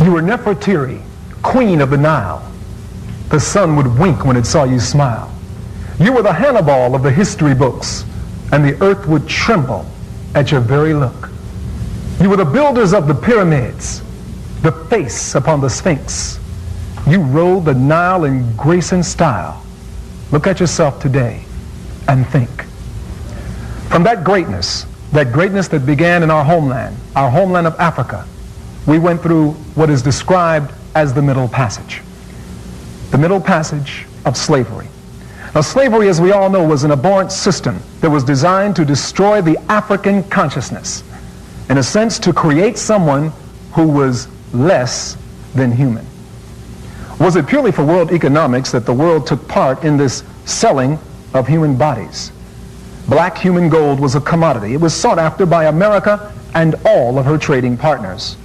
You were Nefertiri, queen of the Nile. The sun would wink when it saw you smile. You were the Hannibal of the history books, and the earth would tremble at your very look. You were the builders of the pyramids, the face upon the Sphinx. You rode the Nile in grace and style. Look at yourself today and think. From that greatness that began in our homeland of Africa, we went through what is described as the Middle Passage. The Middle Passage of slavery. Now, slavery, as we all know, was an abhorrent system that was designed to destroy the African consciousness. In a sense, to create someone who was less than human. Was it purely for world economics that the world took part in this selling of human bodies? Black human gold was a commodity. It was sought after by America and all of her trading partners.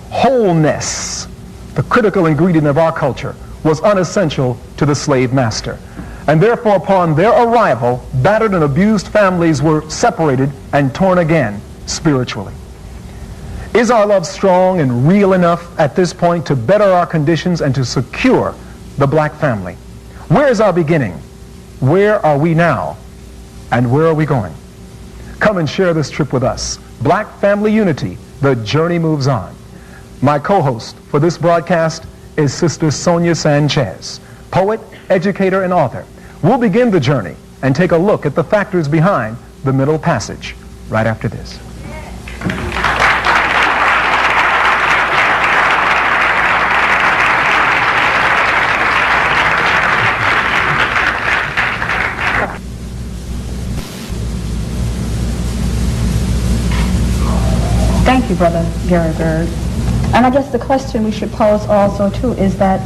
Wholeness, the critical ingredient of our culture, was unessential to the slave master. And therefore, upon their arrival, battered and abused families were separated and torn again spiritually. Is our love strong and real enough at this point to better our conditions and to secure the black family? Where is our beginning? Where are we now? And where are we going? Come and share this trip with us. Black Family Unity, the journey moves on. My co-host for this broadcast is Sister Sonia Sanchez, poet, educator, and author. We'll begin the journey and take a look at the factors behind the Middle Passage right after this. Thank you, Brother Gary Bird. And I guess the question we should pose also, too, is that,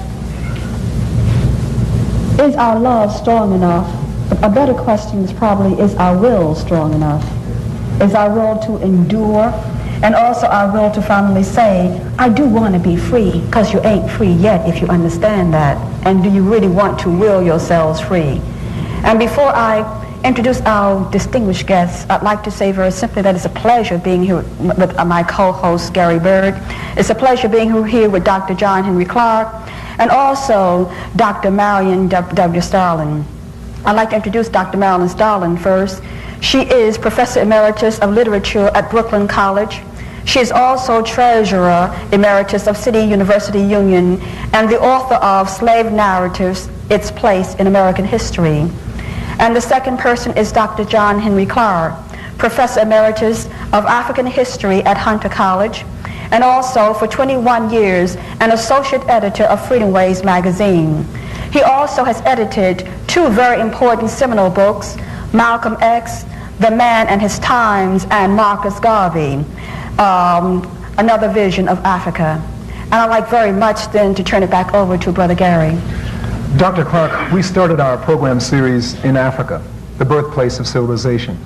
is our love strong enough? A better question is probably, is our will strong enough? Is our will to endure? And also our will to finally say, I do want to be free, because you ain't free yet if you understand that. And do you really want to will yourselves free? And before I introduce our distinguished guests, I'd like to say very simply that it's a pleasure being here with my co-host Gary Bird. It's a pleasure being here with Dr. John Henry Clarke and also Dr. Marion W. Starlin. I'd like to introduce Dr. Marilyn Starlin first. She is Professor Emeritus of Literature at Brooklyn College. She is also Treasurer Emeritus of City University Union and the author of Slave Narratives, Its Place in American History. And the second person is Dr. John Henry Clarke, Professor Emeritus of African History at Hunter College, and also for 21 years an Associate Editor of Freedom Ways magazine. He also has edited two very important seminal books, Malcolm X, The Man and His Times, and Marcus Garvey, Another Vision of Africa. And I'd like very much then to turn it back over to Brother Gary. Dr. Clarke, we started our program series in Africa, the birthplace of civilization.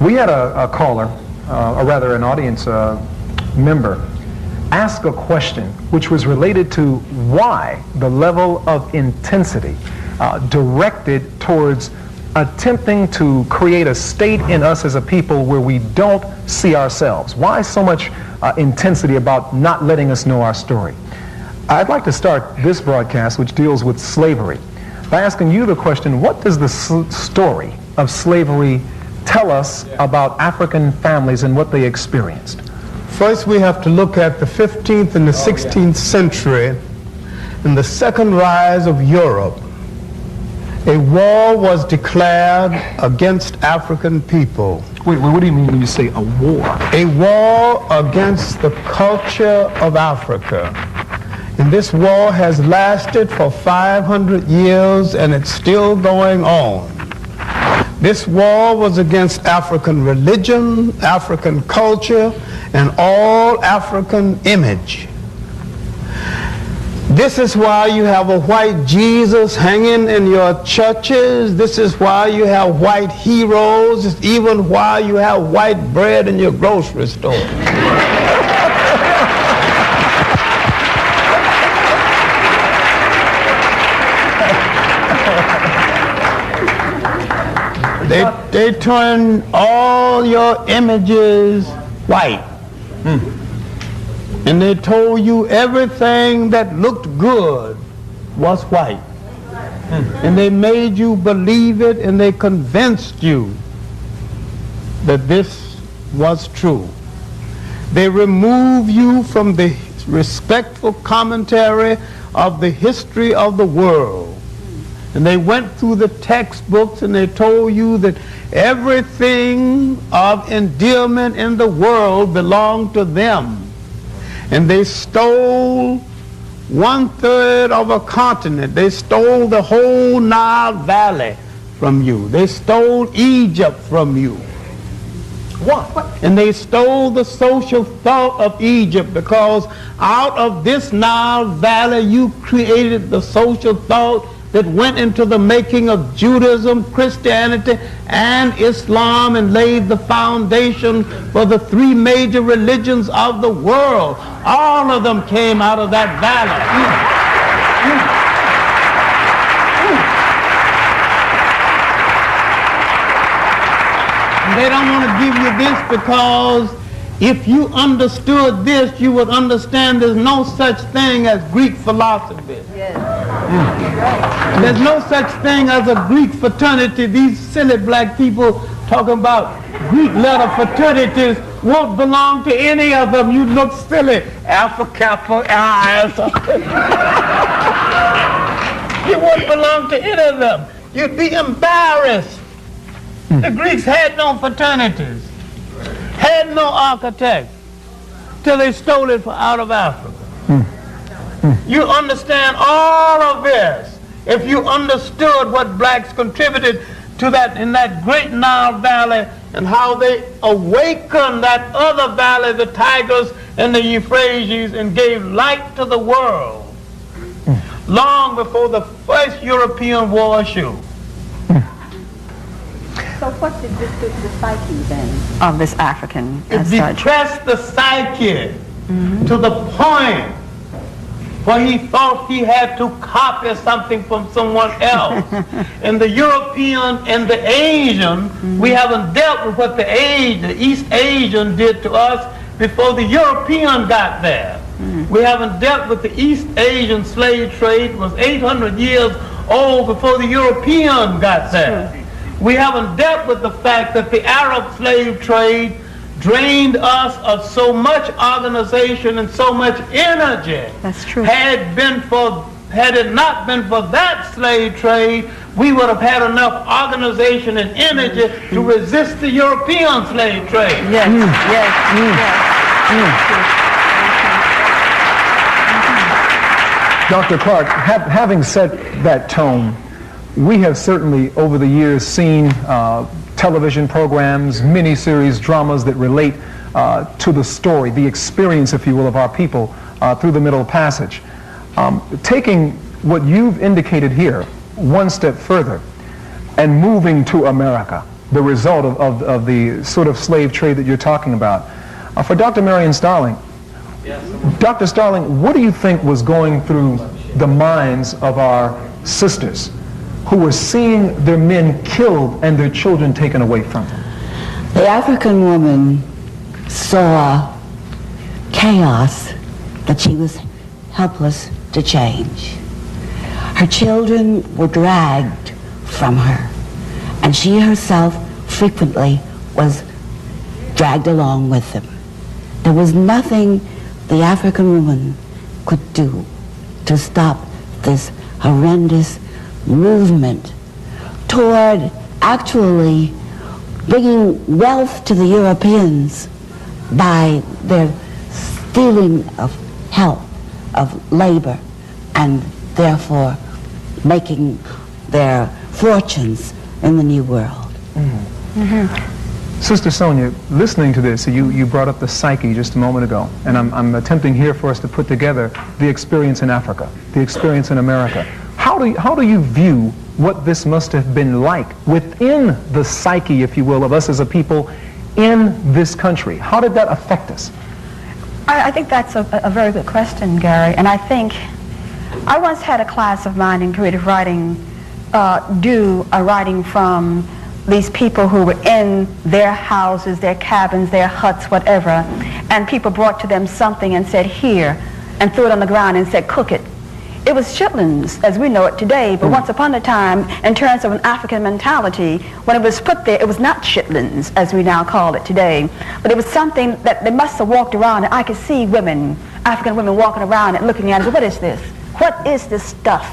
We had a caller, or rather an audience member, ask a question which was related to why the level of intensity directed towards attempting to create a state in us as a people where we don't see ourselves. Why so much intensity about not letting us know our story? I'd like to start this broadcast, which deals with slavery, by asking you the question, what does the story of slavery tell us about African families and what they experienced? First, we have to look at the 15th and the 16th century and the second rise of Europe. A war was declared against African people. Wait, what do you mean when you say a war? A war against the culture of Africa. And this war has lasted for 500 years and it's still going on. This war was against African religion, African culture, and all African image. This is why you have a white Jesus hanging in your churches. This is why you have white heroes. It's even why you have white bread in your grocery store. They turn all your images white. And they told you everything that looked good was white. And they made you believe it, and they convinced you that this was true. They removed you from the respectful commentary of the history of the world. And they went through the textbooks and they told you that everything of endearment in the world belonged to them. And they stole 1/3 of a continent. They stole the whole Nile Valley from you. They stole Egypt from you. What? And they stole the social thought of Egypt, because out of this Nile Valley you created the social thought that went into the making of Judaism, Christianity, and Islam, and laid the foundation for the 3 major religions of the world. All of them came out of that valley. They don't want to give you this, because if you understood this, you would understand there's no such thing as Greek philosophy. Yes. There's no such thing as a Greek fraternity. These silly black people talking about Greek letter fraternities won't belong to any of them. You look silly. Alpha, Kappa, Alpha. You wouldn't belong to any of them. You'd be embarrassed. The Greeks had no fraternities, had no architects, till they stole it out of Africa. You understand all of this if you understood what blacks contributed to that in that great Nile Valley, and how they awakened that other valley, the Tigris and the Euphrates, and gave light to the world long before the first European war shoe. So what did this do to the psyche then of this African as such? It depressed the psyche to the point where he thought he had to copy something from someone else. And the European and the Asian, we haven't dealt with what the East Asian did to us before the European got there. We haven't dealt with the East Asian slave trade. It was 800 years old before the European got there. We haven't dealt with the fact that the Arab slave trade drained us of so much organization and so much energy. That's true. Had it not been for that slave trade, we would have had enough organization and energy to resist the European slave trade. Yes, yes, yes. Dr. Clarke, having set that tone, we have certainly over the years seen television programs, miniseries, dramas that relate to the story, the experience, if you will, of our people through the Middle Passage. Taking what you've indicated here one step further and moving to America, the result of the sort of slave trade that you're talking about. For Dr. Marion Starling, Dr. Starling, what do you think was going through the minds of our sisters who were seeing their men killed and their children taken away from them? The African woman saw chaos that she was helpless to change. Her children were dragged from her, and she herself frequently was dragged along with them. There was nothing the African woman could do to stop this horrendous movement toward actually bringing wealth to the Europeans by their stealing of help, of labor, and therefore making their fortunes in the New World. Sister Sonia, listening to this, you brought up the psyche just a moment ago, and I'm attempting here for us to put together the experience in Africa, the experience in America. How do you view what this must have been like within the psyche, if you will, of us as a people in this country? How did that affect us? I think that's a very good question, Gary, and I think I once had a class of mine in creative writing do a writing from these people who were in their houses, their cabins, their huts, whatever, and people brought to them something and said, here, and threw it on the ground and said, cook it. It was chitlins as we know it today, but once upon a time, in terms of an African mentality, when it was put there, it was not chitlins as we now call it today, but it was something that they must have walked around, and I could see women, African women walking around and looking at it. What is this? What is this stuff?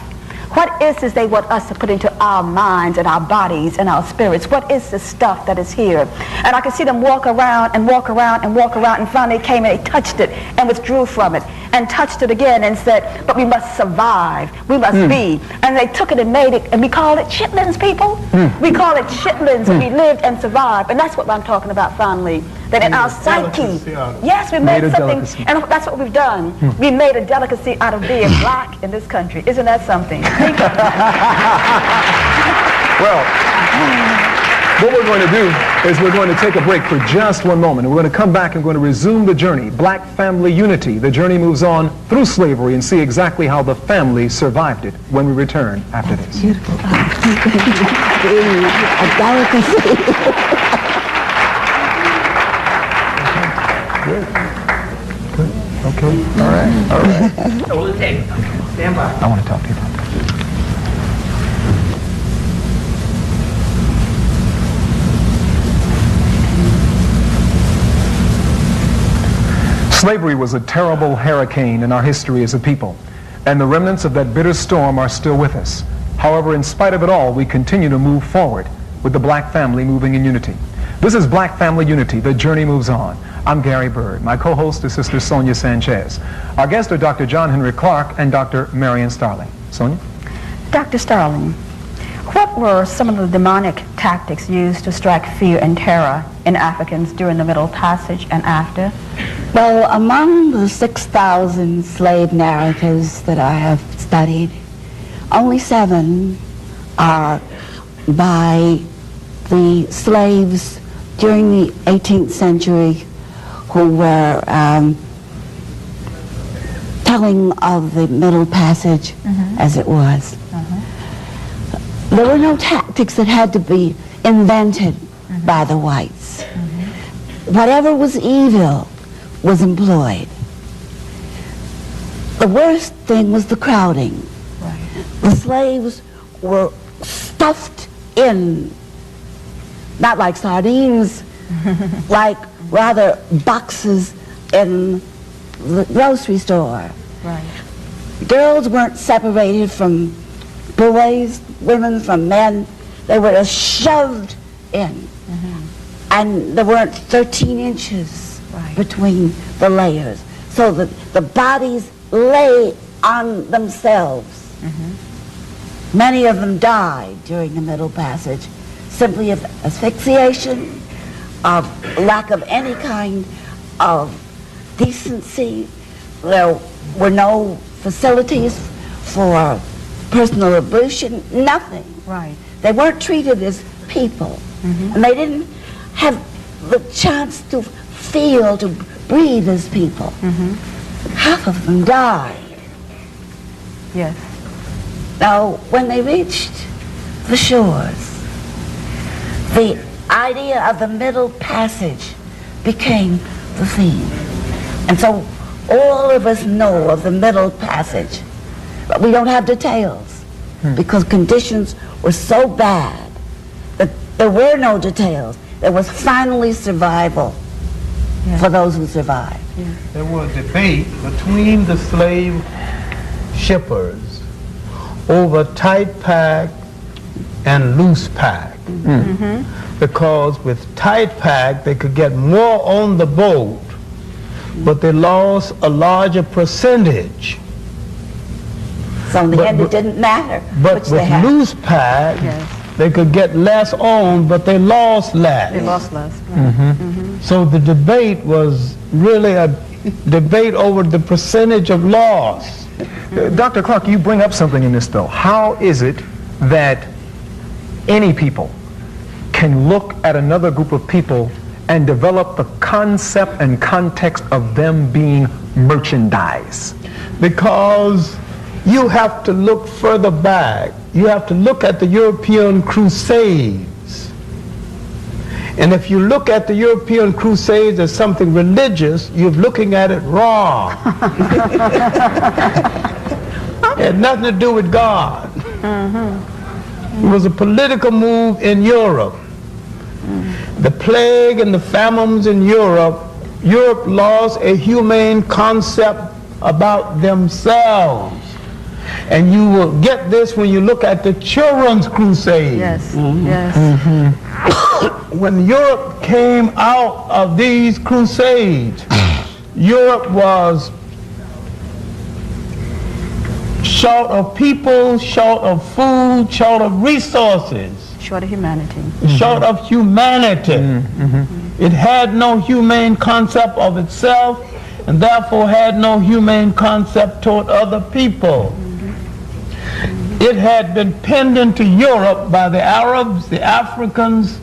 What is this they want us to put into our minds and our bodies and our spirits? What is this stuff that is here? And I could see them walk around and walk around and walk around, and finally they came and they touched it and withdrew from it and touched it again and said, but we must survive. We must be. And they took it and made it, and we call it chitlins, people. We call it chitlins, and we lived and survived. And that's what I'm talking about finally. That in our psyche, yes, we made something, and that's what we've done. We made a delicacy out of being black in this country. Isn't that something? Well, what we're going to do is we're going to take a break for just one moment. And we're going to come back and we're going to resume the journey. Black family unity. The journey moves on through slavery and see exactly how the family survived it when we return after this. Beautiful. A delicacy. Good. Good. Okay. All right. All right. Hold the table. Stand by. I want to talk to you about that. Slavery was a terrible hurricane in our history as a people, and the remnants of that bitter storm are still with us. However, in spite of it all, we continue to move forward with the black family moving in unity. This is Black Family Unity. The journey moves on. I'm Gary Bird. My co-host is Sister Sonia Sanchez. Our guests are Dr. John Henrik Clarke and Dr. Marion Starling. Sonia? Dr. Starling, what were some of the demonic tactics used to strike fear and terror in Africans during the Middle Passage and after? Well, among the 6,000 slave narratives that I have studied, only 7 are by the slaves during the 18th century who were telling of the Middle Passage as it was. There were no tactics that had to be invented by the whites. Whatever was evil was employed. The worst thing was the crowding. The slaves were stuffed in, not like sardines, like rather boxes in the grocery store. Girls weren't separated from boys, women from men. They were just shoved in. And there weren't 13 inches between the layers. So that the bodies lay on themselves. Many of them died during the Middle Passage simply of asphyxiation, of lack of any kind of decency. There were no facilities for personal ablution, nothing. They weren't treated as people. And they didn't have the chance to feel, to breathe as people. Half of them died. Yes. Now, when they reached the shores, the idea of the Middle Passage became the theme. And so all of us know of the Middle Passage, but we don't have details because conditions were so bad that there were no details. There was finally survival for those who survived. There was a debate between the slave shippers over tight pack and loose pack. Because with tight pack they could get more on the boat, but they lost a larger percentage. So in the end it didn't matter. But with loose pack, they could get less on, but they lost less. They lost less. So the debate was really a debate over the percentage of loss. Dr. Clarke, you bring up something in this, though. How is it that any people can look at another group of people and develop the concept and context of them being merchandise? Because you have to look further back. You have to look at the European Crusades And if you look at the European Crusades as something religious, you're looking at it wrong. It had nothing to do with God. It was a political move in Europe. The plague and the famines in Europe lost a humane concept about themselves. And you will get this when you look at the Children's Crusade. Yes, When Europe came out of these crusades, Europe was short of people, short of food, short of resources. Short of humanity. Short of humanity. It had no humane concept of itself, and therefore had no humane concept toward other people. It had been pinned into Europe by the Arabs, the Africans,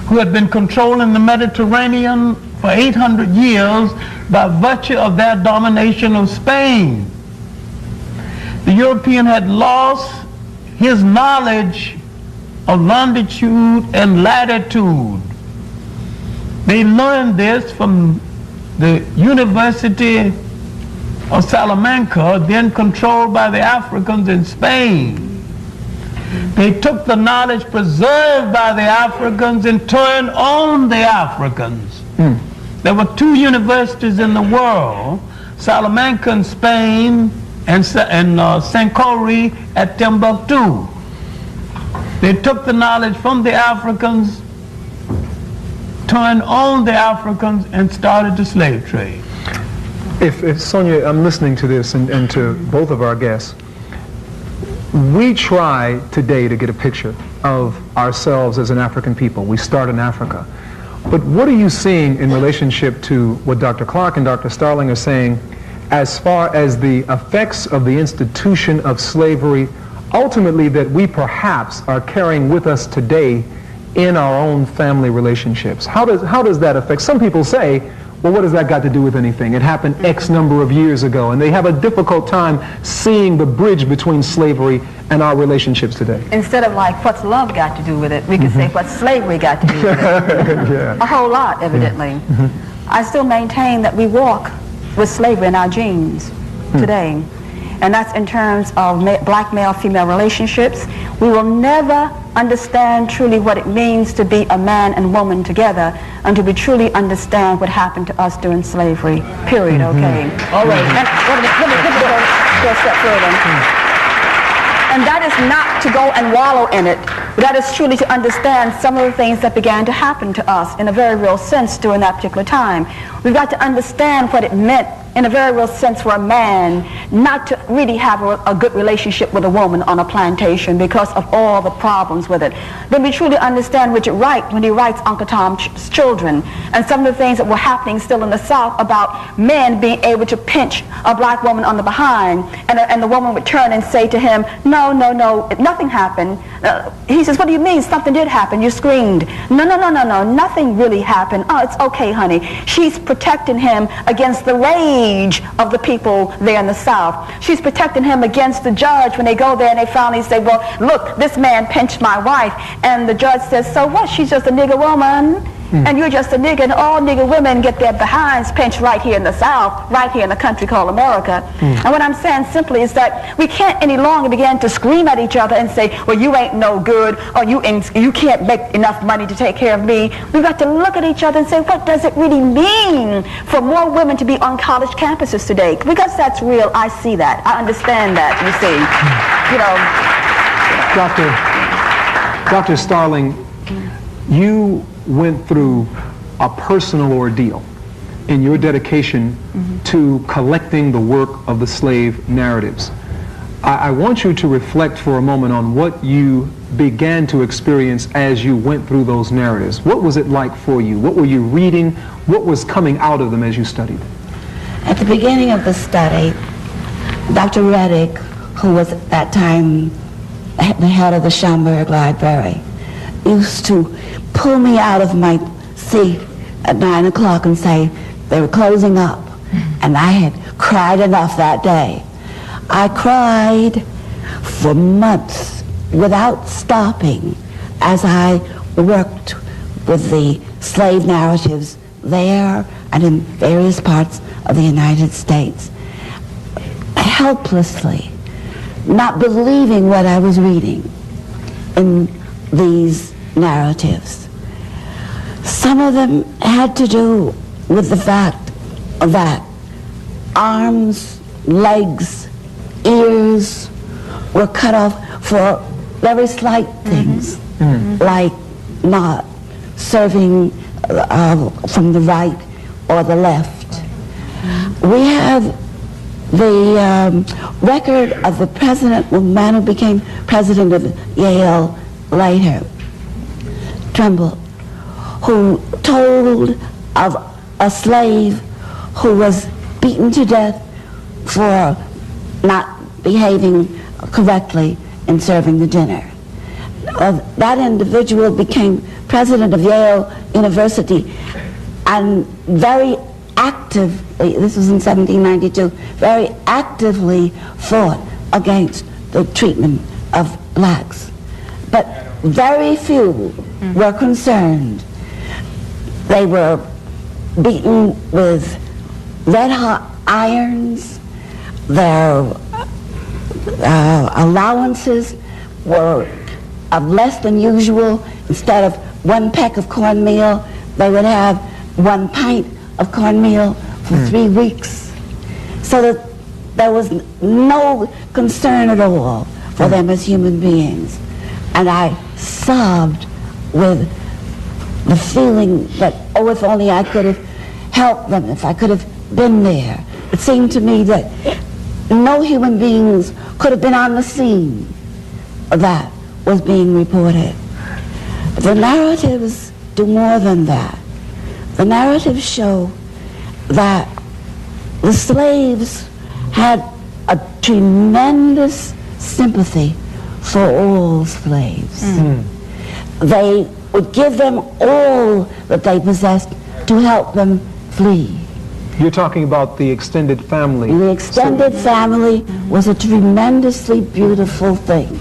who had been controlling the Mediterranean for 800 years by virtue of their domination of Spain. The European had lost his knowledge of longitude and latitude. They learned this from the University of Salamanca, then controlled by the Africans in Spain. They took the knowledge preserved by the Africans and turned on the Africans. There were two universities in the world, Salamanca in Spain and Sankore at Timbuktu. They took the knowledge from the Africans, turned on the Africans, and started the slave trade. If Sonia, I'm listening to this and to both of our guests, we try today to get a picture of ourselves as an African people. We start in Africa. But what are you seeing in relationship to what Dr. Clarke and Dr. Starling are saying as far as the effects of the institution of slavery, ultimately that we perhaps are carrying with us today in our own family relationships? How does that affect? Some people say, well, what has that got to do with anything? It happened X number of years ago, and they have a difficult time seeing the bridge between slavery and our relationships today. Instead of like, what's love got to do with it, we could say, what's slavery got to do with it? A whole lot, evidently. I still maintain that we walk with slavery in our genes today. And that's in terms of black male-female relationships. We will never understand truly what it means to be a man and woman together until we truly understand what happened to us during slavery, period, okay? All right. And let me go a step further. And that is not to go and wallow in it. That is truly to understand some of the things that began to happen to us in a very real sense during that particular time. We've got to understand what it meant in a very real sense for a man not to really have a good relationship with a woman on a plantation because of all the problems with it. Then we truly understand Richard Wright when he writes Uncle Tom's Children and some of the things that were happening still in the South about men being able to pinch a black woman on the behind, and the woman would turn and say to him, no, nothing happened. He says, what do you mean? Something did happen. You screamed. No, nothing really happened. Oh, it's okay, honey. She's protecting him against the rage of the people there in the South. She's protecting him against the judge when they go there and they finally say, well, look, this man pinched my wife. And the judge says, so what? She's just a nigger woman. And you're just a nigger, and all nigger women get their behinds pinched right here in the South, right here in the country called America. And what I'm saying simply is that we can't any longer begin to scream at each other and say, well, you ain't no good, or you can't make enough money to take care of me. We've got to look at each other and say, what does it really mean for more women to be on college campuses today? Because that's real. I see that. I understand that, you see. Dr. Starling, you went through a personal ordeal in your dedication to collecting the work of the slave narratives. I want you to reflect for a moment on what you began to experience as you went through those narratives. What was it like for you? What were you reading? What was coming out of them as you studied? At the beginning of the study, Dr. Reddick, who was at that time the head of the Schomburg Library, used to pull me out of my seat at 9 o'clock and say they were closing up. And I had cried enough that day. I cried for months without stopping as I worked with the slave narratives there and in various parts of the United States, helplessly, not believing what I was reading in these narratives. Some of them had to do with the fact that arms, legs, ears were cut off for very slight things, like not serving from the right or the left. We have the record of the president, the man who became president of Yale later, Trumbull, who told of a slave who was beaten to death for not behaving correctly in serving the dinner. That individual became president of Yale University and very actively, this was in 1792, very actively fought against the treatment of blacks. But very few were concerned. They were beaten with red-hot irons. Their allowances were of less than usual. Instead of 1 peck of cornmeal, they would have 1 pint of cornmeal for 3 weeks. So that there was no concern at all for them as human beings. And I sobbed with the feeling that, oh, if only I could have helped them, if I could have been there. It seemed to me that no human beings could have been on the scene that was being reported. The narratives do more than that. The narratives show that the slaves had a tremendous sympathy for all slaves. They would give them all that they possessed to help them flee. You're talking about the extended family. The extended family was a tremendously beautiful thing.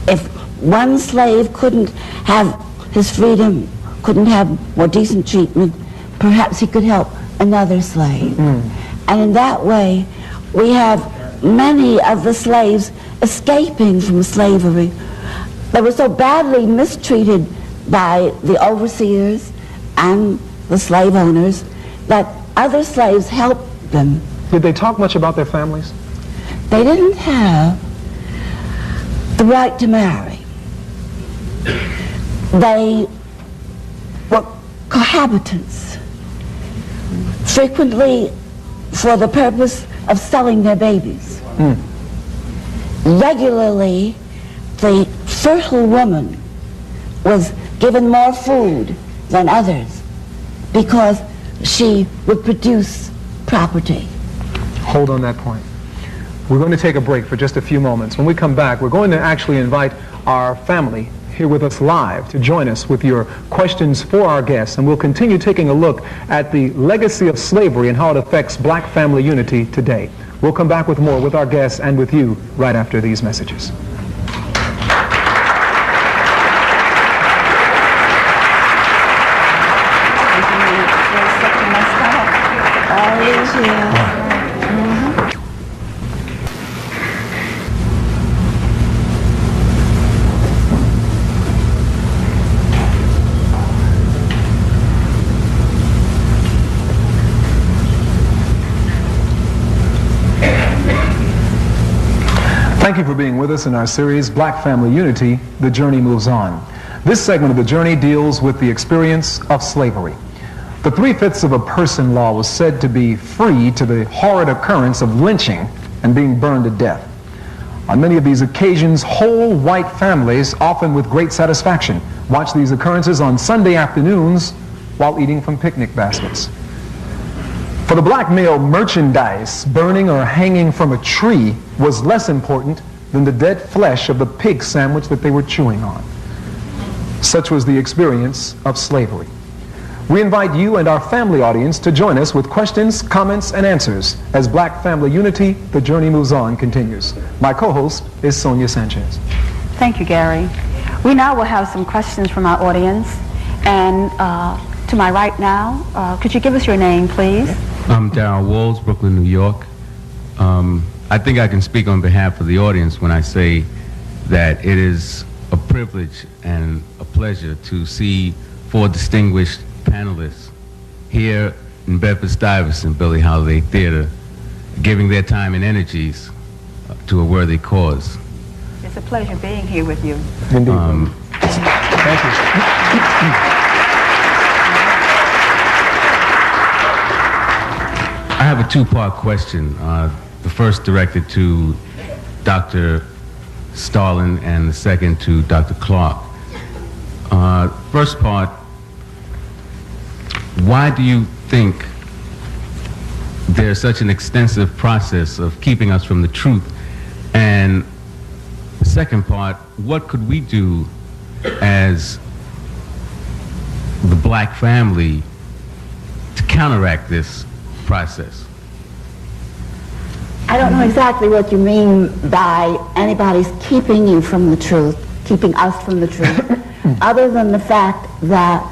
If one slave couldn't have his freedom, couldn't have more decent treatment, perhaps he could help another slave. And in that way, we have many of the slaves escaping from slavery. They were so badly mistreated by the overseers and the slave owners that other slaves helped them. Did they talk much about their families? They didn't have the right to marry. They were cohabitants, frequently for the purpose of selling their babies. Regularly, the fertile woman was given more food than others because she would produce property. Hold on that point. We're going to take a break for just a few moments. When we come back, we're going to actually invite our family here with us live to join us with your questions for our guests, and we'll continue taking a look at the legacy of slavery and how it affects black family unity today. We'll come back with more with our guests and with you right after these messages. Thank you for being with us in our series, Black Family Unity, The Journey Moves On. This segment of the journey deals with the experience of slavery. The 3/5 of a person law was said to be free to the horrid occurrence of lynching and being burned to death. On many of these occasions, whole white families, often with great satisfaction, watch these occurrences on Sunday afternoons while eating from picnic baskets. For the black male, merchandise burning or hanging from a tree was less important than the dead flesh of the pig sandwich that they were chewing on. Such was the experience of slavery. We invite you and our family audience to join us with questions, comments, and answers as Black Family Unity, The Journey Moves On continues. My co-host is Sonia Sanchez. Thank you, Gary. We now will have some questions from our audience. And to my right now, could you give us your name, please? I'm Darryl Walls, Brooklyn, New York. I think I can speak on behalf of the audience when I say that it is a privilege and a pleasure to see 4 distinguished panelists here in Bedford-Stuyvesant, Billie Holiday Theater, giving their time and energies to a worthy cause. It's a pleasure being here with you. Indeed. Thank you. I have a 2-part question. The first directed to Dr. Starlin and the second to Dr. Clarke. First part, why do you think there's such an extensive process of keeping us from the truth? And the second part, what could we do as the black family to counteract this process? I don't know exactly what you mean by anybody's keeping you from the truth, keeping us from the truth, other than the fact that,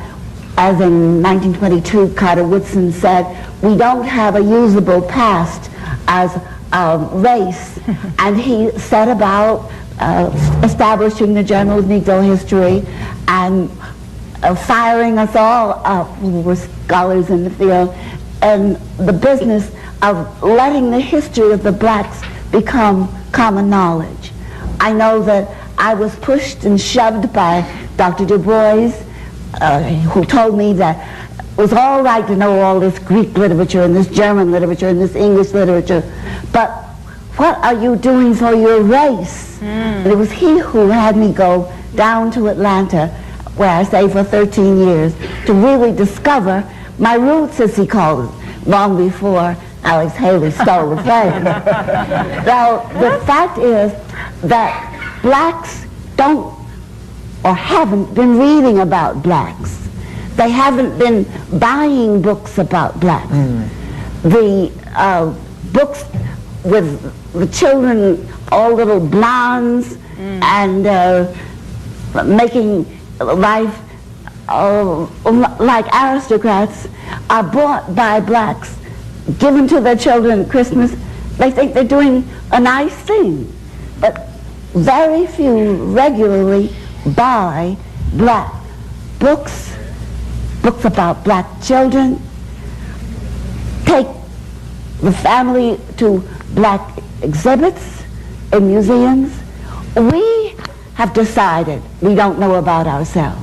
as in 1922, Carter Woodson said, we don't have a usable past as a race, and he set about establishing the Journal of Negro History and firing us all up, who were scholars in the field, and the business of letting the history of the blacks become common knowledge. I know that I was pushed and shoved by Dr. Du Bois, who told me that it was all right to know all this Greek literature and this German literature and this English literature, but what are you doing for your race? And it was he who had me go down to Atlanta, where I stayed for 13 years, to really discover my roots, as he called it, long before Alex Haley stole the fame. Now, the fact is that blacks don't or haven't been reading about blacks. They haven't been buying books about blacks. The books with the children, all little blondes, and making life like aristocrats, are bought by blacks, given to their children at Christmas. They think they're doing a nice thing, but very few regularly buy black books, books about black children, take the family to black exhibits in museums. We have decided we don't know about ourselves.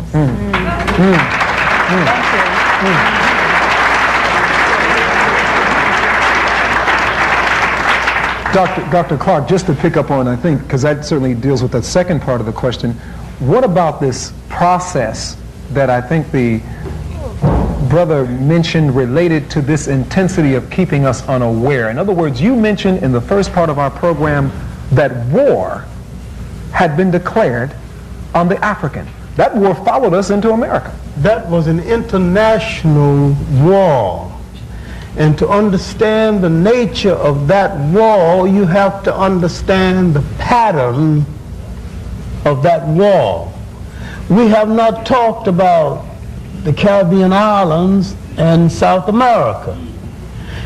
Dr. Clarke, just to pick up on, I think, because that certainly deals with that second part of the question, what about this process that I think the brother mentioned related to this intensity of keeping us unaware? In other words, you mentioned in the first part of our program that war had been declared on the African. That war followed us into America. That was an international war. And to understand the nature of that war, you have to understand the pattern of that war. We have not talked about the Caribbean islands and South America.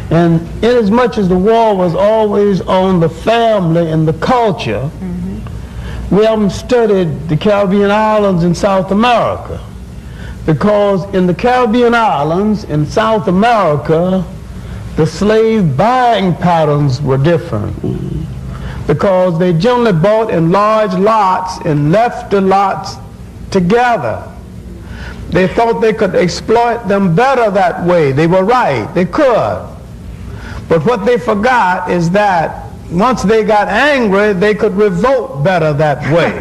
And inasmuch as the war was always on the family and the culture, we haven't studied the Caribbean islands in South America. Because in the Caribbean islands in South America, the slave buying patterns were different. Because they generally bought in large lots and left the lots together. They thought they could exploit them better that way. They were right, they could. But what they forgot is that once they got angry, they could revolt better that way.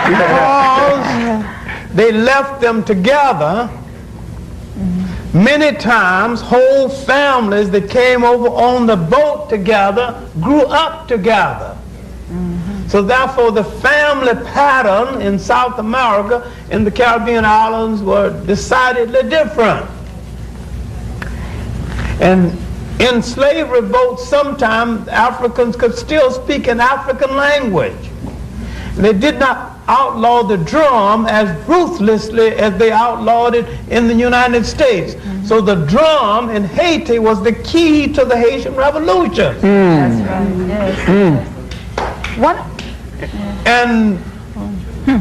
Because they left them together. Many times, whole families that came over on the boat together grew up together. So therefore, the family pattern in South America and the Caribbean islands were decidedly different. And in slavery boats, sometimes Africans could still speak an African language. They did not outlaw the drum as ruthlessly as they outlawed it in the United States. So the drum in Haiti was the key to the Haitian Revolution. That's right. Yes. What? And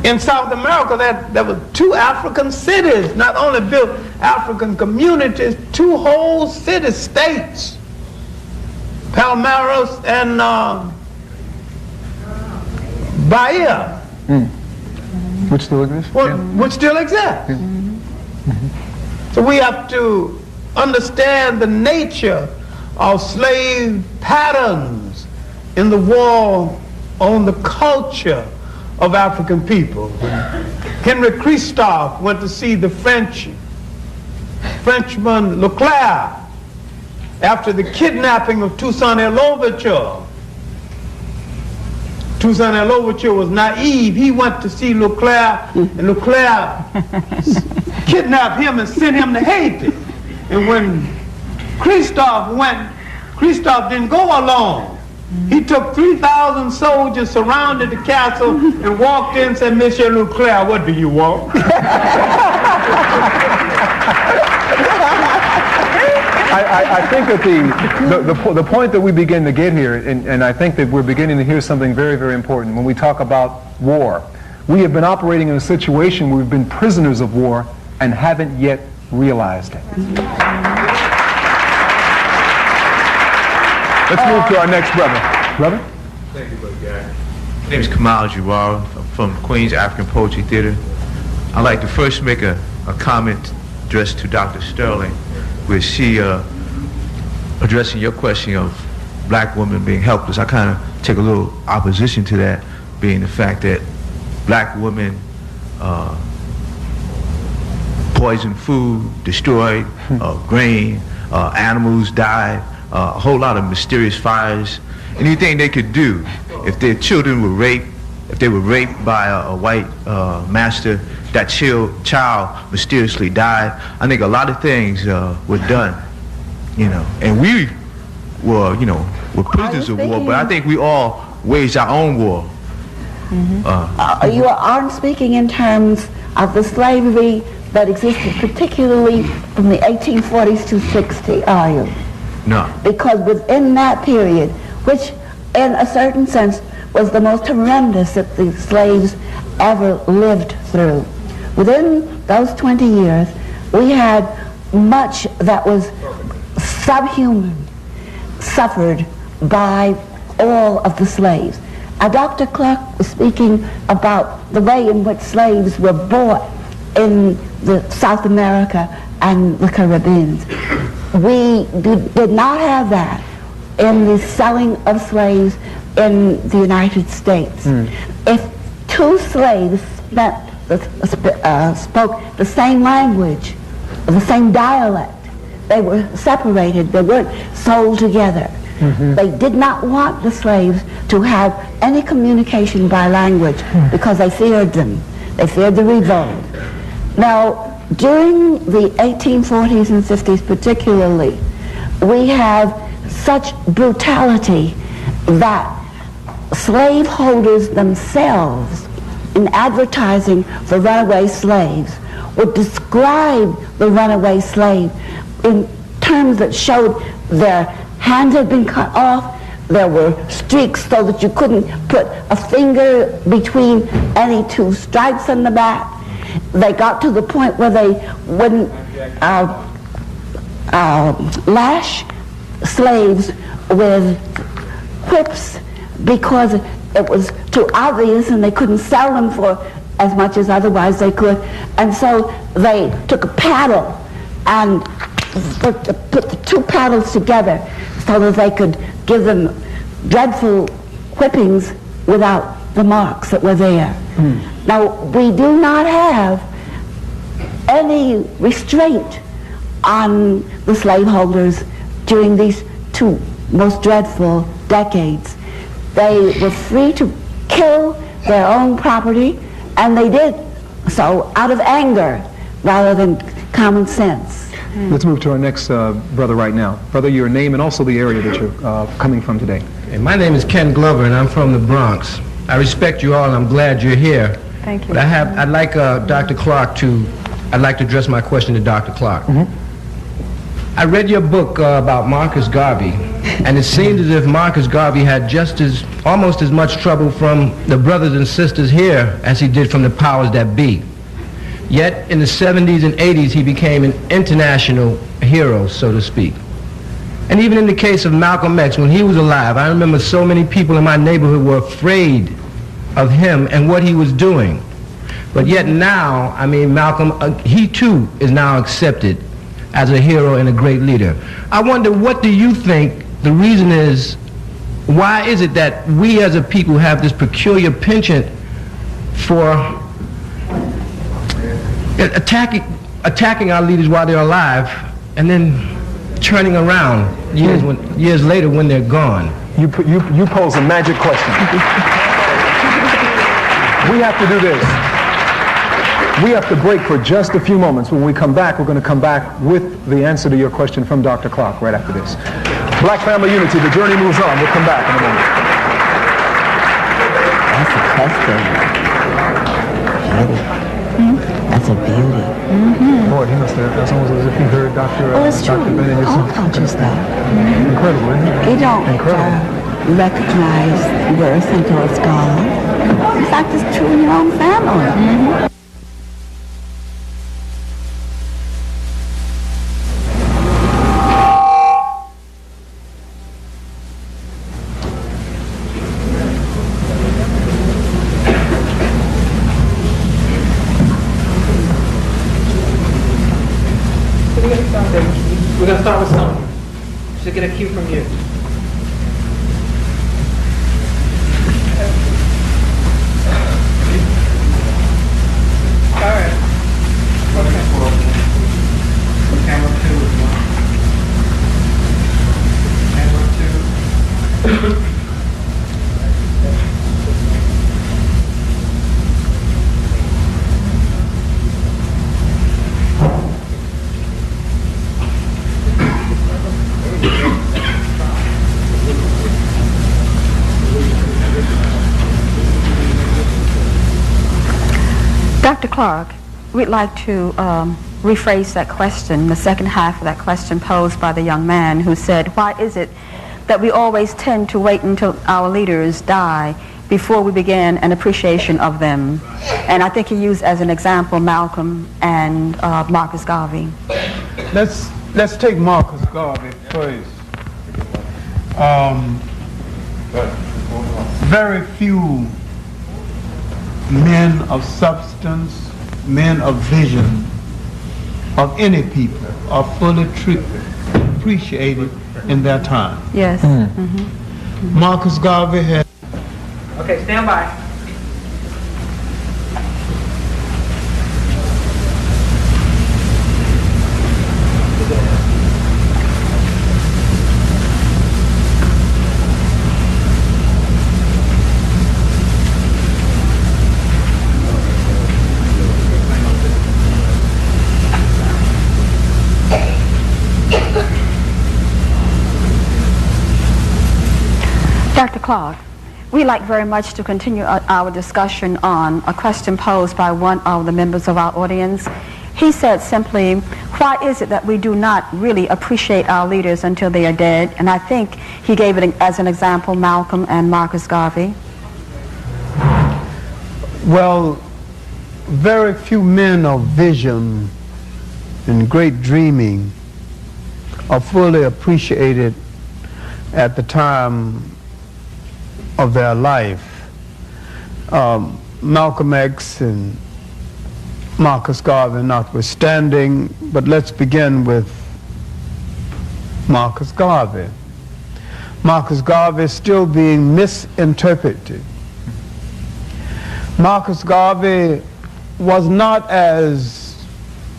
in South America, there were 2 African cities, not only built African communities, 2 whole city-states, Palmares and Bahia. Which still exists? Well, which still exists. So we have to understand the nature of slave patterns in the war on the culture of African people. Henrik Christophe went to see the Frenchman Leclerc after the kidnapping of Toussaint Louverture. Toussaint Louverture was naive. He went to see Leclerc, and Leclerc kidnapped him and sent him to Haiti. And when Christophe went, Christophe didn't go alone. He took 3,000 soldiers, surrounded the castle, and walked in and said, Monsieur Leclerc, what do you want? I think that the point that we begin to get here, and I think that we're beginning to hear something very, very important when we talk about war. We have been operating in a situation where we've been prisoners of war and haven't yet realized it. Let's move to our next brother. Brother? Thank you, Brother Gary. My name is Kamal Jawara. I'm from Queens African Poetry Theater. I'd like to first make a comment addressed to Dr. Sterling, where she addressing your question of black women being helpless. I kind of take a little opposition to that, being the fact that black women poison food, destroyed grain, animals died, a whole lot of mysterious fires. Anything they could do if their children were raped, if they were raped by a white master, that child mysteriously died. I think a lot of things were done, and we were, were prisoners of war, but I think we all waged our own war. You aren't speaking in terms of the slavery that existed particularly from the 1840s to 60, are you? No. Because within that period, which in a certain sense was the most horrendous that the slaves ever lived through, within those 20 years, we had much that was subhuman, suffered by all of the slaves. Dr. Clarke was speaking about the way in which slaves were bought in South America and the Caribbean. We did not have that in the selling of slaves in the United States. If 2 slaves spoke the same language, the same dialect, they were separated, they weren't sold together. They did not want the slaves to have any communication by language because they feared them. They feared the revolt. Now, during the 1840s and 50s particularly, we have such brutality that slaveholders themselves, in advertising for runaway slaves, would describe the runaway slave in terms that showed their hands had been cut off, there were streaks so that you couldn't put a finger between any 2 stripes on the back. They got to the point where they wouldn't lash slaves with whips because it was too obvious and they couldn't sell them for as much as otherwise they could. And so they took a paddle and put the 2 paddles together so that they could give them dreadful whippings without the marks that were there. Now, we do not have any restraint on the slaveholders during these 2 most dreadful decades. They were free to kill their own property, and they did so out of anger rather than common sense. Let's move to our next brother right now. Brother, your name and also the area that you're coming from today. And my name is Ken Glover, and I'm from the Bronx. I respect you all, and I'm glad you're here. Thank you. But I'd like Dr. Clarke I'd like to address my question to Dr. Clarke. I read your book about Marcus Garvey, and it seemed as if Marcus Garvey had almost as much trouble from the brothers and sisters here as he did from the powers that be. Yet in the 70s and 80s, he became an international hero, so to speak. And even in the case of Malcolm X, when he was alive, I remember so many people in my neighborhood were afraid of him and what he was doing. But yet now, I mean, Malcolm, he too is now accepted as a hero and a great leader. I wonder, what do you think the reason is? Why is it that we as a people have this peculiar penchant for attacking our leaders while they're alive and then turning around years later when they're gone? You pose a magic question. We have to do this. We have to break for just a few moments. When we come back, we're going to come back with the answer to your question from Dr. Clarke right after this. Black family unity, the journey moves on. We'll come back in a moment. That's a question. That's a beauty. Boy, he must have, that's almost as if he heard Dr. Well, it's true. Benedict. All cultures, though. Incredible, isn't it? You don't recognize birth until it's gone. In fact, it's true in your own family. We're going to start with Sonia. She'll get a cue from you. All right. Okay. Camera 2 is one. Camera 2. Dr. Clarke, we'd like to rephrase that question, the second half of that question posed by the young man who said, why is it that we always tend to wait until our leaders die before we begin an appreciation of them? And I think he used as an example Malcolm and Marcus Garvey. Let's take Marcus Garvey first. Very few men of substance, men of vision, of any people are fully appreciated in their time. Yes. Marcus Garvey had... Okay, stand by. Dr. Clarke, we'd like very much to continue our discussion on a question posed by one of the members of our audience. He said simply, why is it that we do not really appreciate our leaders until they are dead? And I think he gave it as an example Malcolm and Marcus Garvey. Well, very few men of vision and great dreaming are fully appreciated at the time of their life. Malcolm X and Marcus Garvey notwithstanding, but let's begin with Marcus Garvey. Marcus Garvey is still being misinterpreted. Marcus Garvey was not as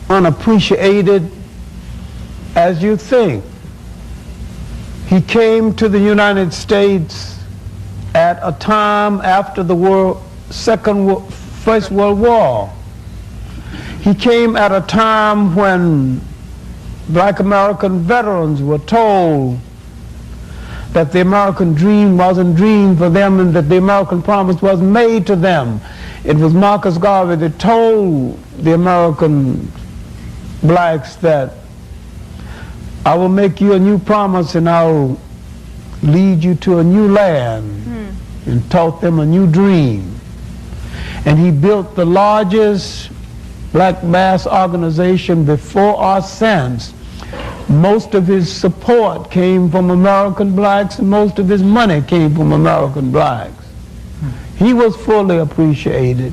unappreciated as you think. He came to the United States at a time after the First World War. He came at a time when Black American veterans were told that the American dream wasn't dreamed for them and that the American promise was made to them. It was Marcus Garvey that told the American blacks that I will make you a new promise and I'll lead you to a new land, and taught them a new dream. And he built the largest black mass organization before or since. Most of his support came from American blacks and most of his money came from American blacks. He was fully appreciated.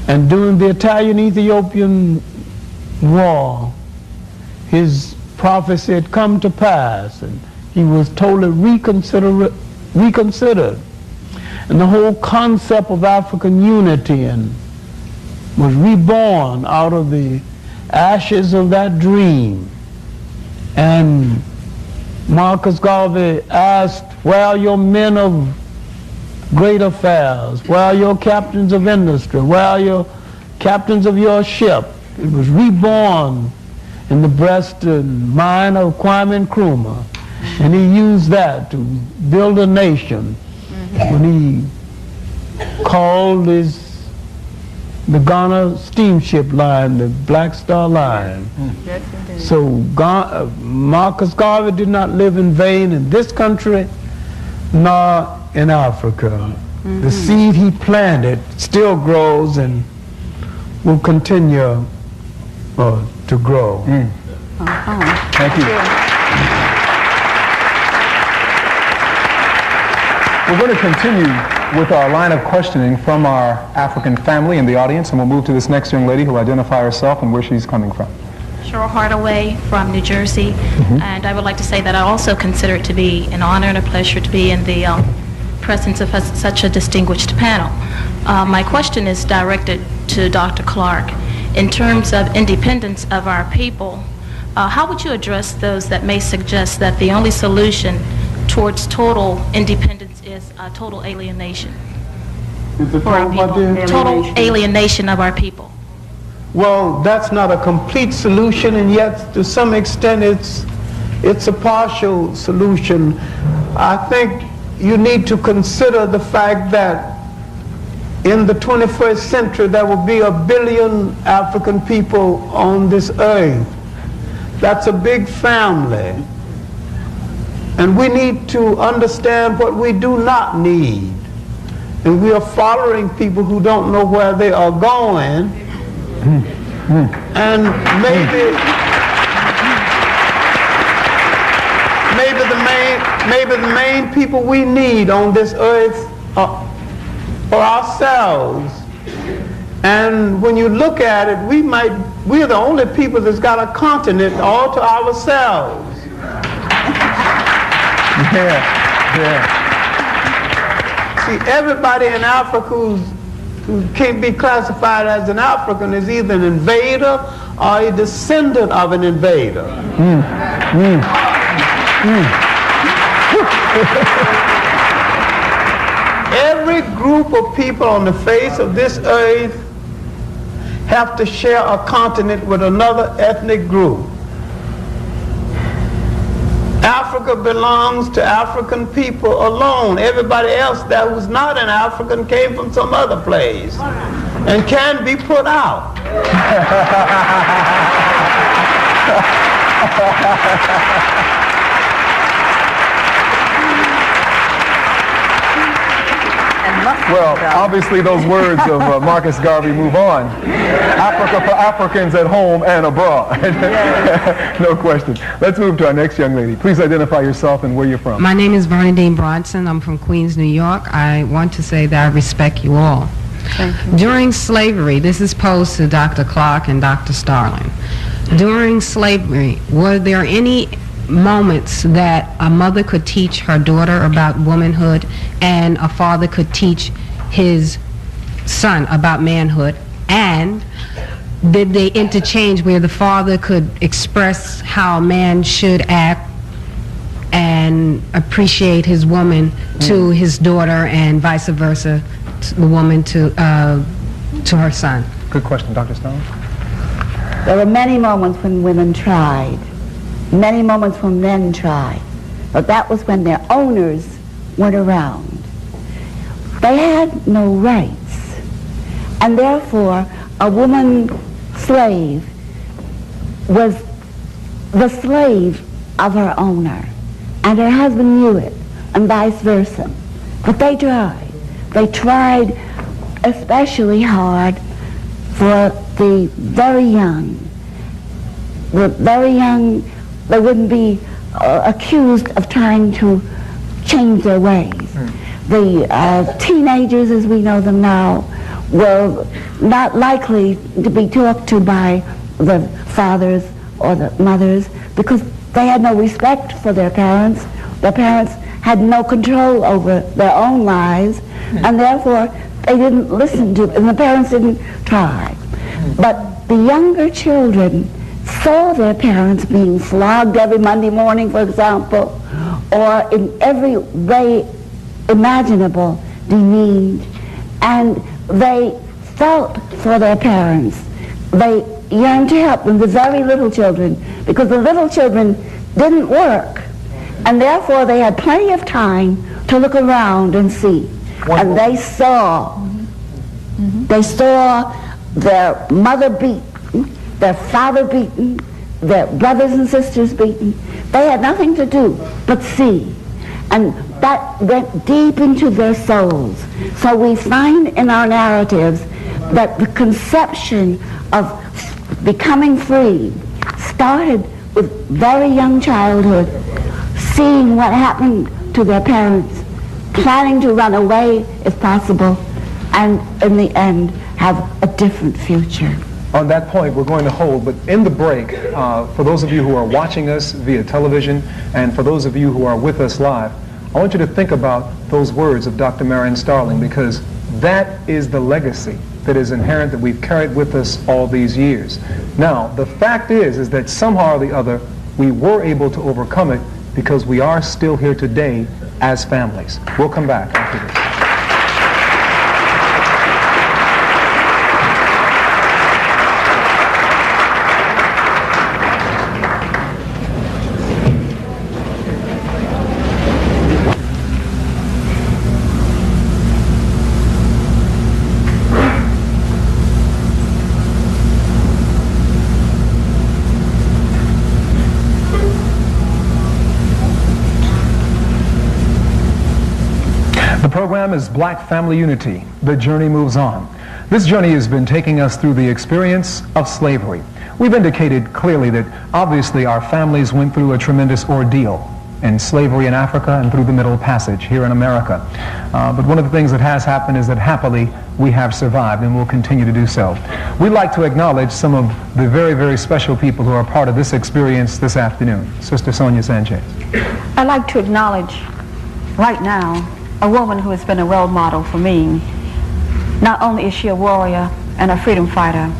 And during the Italian-Ethiopian War, his prophecy had come to pass and he was totally reconsidered. And the whole concept of African unity was reborn out of the ashes of that dream. And Marcus Garvey asked, where are your men of great affairs? Where are your captains of industry? Where are your captains of your ship? It was reborn in the breast and mind of Kwame Nkrumah. And he used that to build a nation when he called the Ghana steamship line the Black Star Line. So Marcus Garvey did not live in vain in this country nor in Africa. The seed he planted still grows and will continue to grow. Thank you. We're going to continue with our line of questioning from our African family in the audience, and we'll move to this next young lady who will identify herself and where she's coming from. Cheryl Hardaway from New Jersey, and I would like to say that I also consider it to be an honor and a pleasure to be in the presence of such a distinguished panel. My question is directed to Dr. Clarke. In terms of independence of our people, how would you address those that may suggest that the only solution towards total independence is total alienation for our people? Total alienation of our people. Well, that's not a complete solution, and yet to some extent it's a partial solution. I think you need to consider the fact that in the 21st century there will be 1 billion African people on this earth. That's a big family. And we need to understand what we do not need. And we are following people who don't know where they are going. And maybe the main people we need on this earth are ourselves. And when you look at it, we're the only people that's got a continent all to ourselves. See, everybody in Africa who can't be classified as an African is either an invader or a descendant of an invader. Every group of people on the face of this earth have to share a continent with another ethnic group. Africa belongs to African people alone. Everybody else that was not an African came from some other place and can be put out. Well, obviously those words of Marcus Garvey move on. Africa for Africans at home and abroad. No question. Let's move to our next young lady. Please identify yourself and where you're from. My name is Bernadine Bronson. I'm from Queens, New York. I want to say that I respect you all. Thank you. During slavery, this is posed to Dr. Clarke and Dr. Starling. During slavery, were there any moments that a mother could teach her daughter about womanhood and a father could teach his son about manhood? And did they interchange where the father could express how a man should act and appreciate his woman to his daughter and vice versa, the woman to her son? Good question. Dr. Stone? There were many moments when women tried, many moments when men tried. but that was when their owners went around. They had no rights, and therefore a woman slave was the slave of her owner, and her husband knew it, and vice versa. But they tried. They tried especially hard for the very young. The very young, they wouldn't be accused of trying to change their ways. The teenagers, as we know them now, were not likely to be talked to by the fathers or the mothers because they had no respect for their parents. Their parents had no control over their own lives, and therefore they didn't listen to, and the parents didn't try. But the younger children saw their parents being flogged every Monday morning, for example, or in every way imaginable, demeaned, and they felt for their parents. They yearned to help them, the very little children, because the little children didn't work, and therefore they had plenty of time to look around and see. And they saw their mother beaten, their father beaten, their brothers and sisters beaten. They had nothing to do but see. And that went deep into their souls. So we find in our narratives that the conception of becoming free started with very young childhood, seeing what happened to their parents, planning to run away if possible, and in the end have a different future. On that point, we're going to hold, but in the break, for those of you who are watching us via television and for those of you who are with us live, I want you to think about those words of Dr. Marion Starling, because that is the legacy that is inherent that we've carried with us all these years. Now, the fact is that somehow or the other, we were able to overcome it because we are still here today as families. We'll come back after this. The program is Black Family Unity. The journey moves on. This journey has been taking us through the experience of slavery. We've indicated clearly that obviously our families went through a tremendous ordeal in slavery in Africa and through the Middle Passage here in America. But one of the things that has happened is that happily we have survived and will continue to do so. We'd like to acknowledge some of the very, very special people who are part of this experience this afternoon. Sister Sonia Sanchez. I'd like to acknowledge right now a woman who has been a role model for me. Not only is she a warrior and a freedom fighter,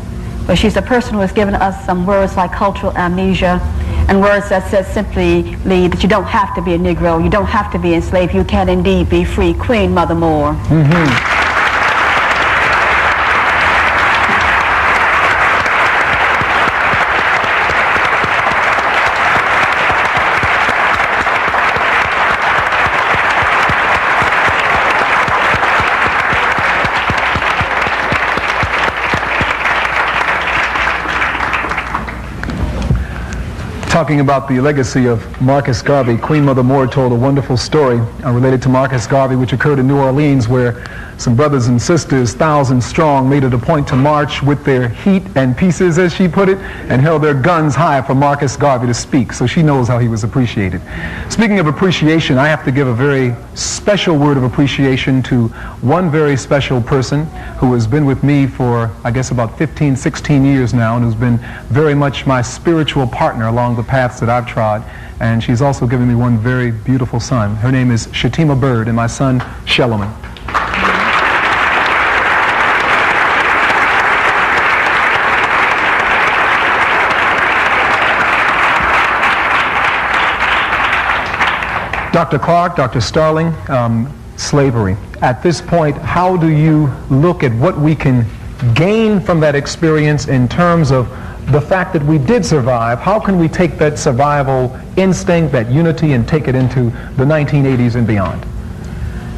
but she's a person who has given us some words like cultural amnesia and words that says simply that you don't have to be a Negro, you don't have to be enslaved, you can indeed be free. Queen Mother Moore. Talking about the legacy of Marcus Garvey, Queen Mother Moore told a wonderful story related to Marcus Garvey, which occurred in New Orleans, where some brothers and sisters, thousands strong, made it a point to march with their heat and pieces, as she put it, and held their guns high for Marcus Garvey to speak. So she knows how he was appreciated. Speaking of appreciation, I have to give a very special word of appreciation to one very special person who has been with me for, I guess, about 15, 16 years now, and who's been very much my spiritual partner along the paths that I've trod. And she's also given me one very beautiful son. Her name is Shatima Bird, and my son, Shellerman. Dr. Clarke, Dr. Starling, slavery. At this point, how do you look at what we can gain from that experience in terms of the fact that we did survive, how can we take that survival instinct, that unity, and take it into the 1980s and beyond?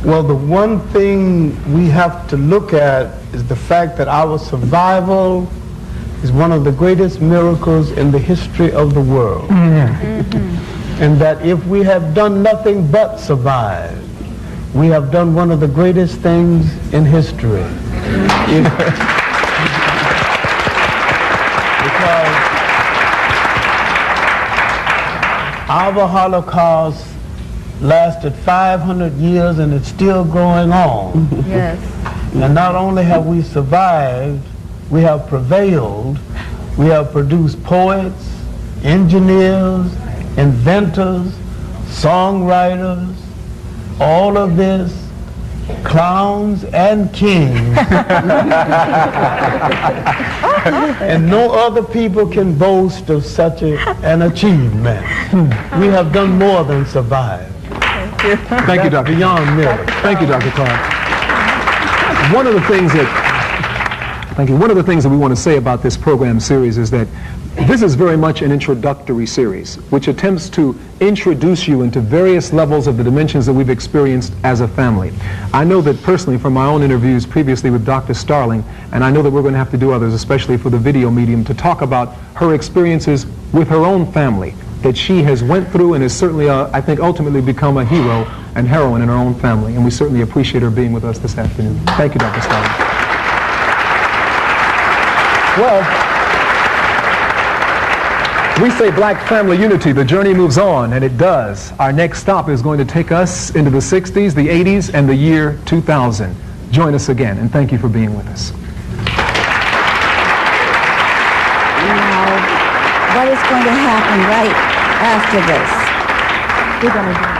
Well, the one thing we have to look at is the fact that our survival is one of the greatest miracles in the history of the world. And that if we have done nothing but survive, we have done one of the greatest things in history. Because our Holocaust lasted 500 years and it's still going on. Yes. And not only have we survived, we have prevailed. We have produced poets, engineers, inventors, songwriters, all of this, clowns and kings. And no other people can boast of such an achievement. We have done more than survive. Thank you, Dr. Beyond miracles. Thank you, Dr. Clarke. One of the things that we want to say about this program series is that this is very much an introductory series, which attempts to introduce you into various levels of the dimensions that we've experienced as a family. I know that personally from my own interviews previously with Dr. Starling, and I know that we're going to have to do others, especially for the video medium, to talk about her experiences with her own family that she has went through and has certainly, I think, ultimately become a hero and heroine in her own family. And we certainly appreciate her being with us this afternoon. Thank you, Dr. Starling. Well, we say black family unity, the journey moves on, and it does. Our next stop is going to take us into the 60s, the 80s, and the year 2000. Join us again, and thank you for being with us. Now, what is going to happen right after this? We're going to do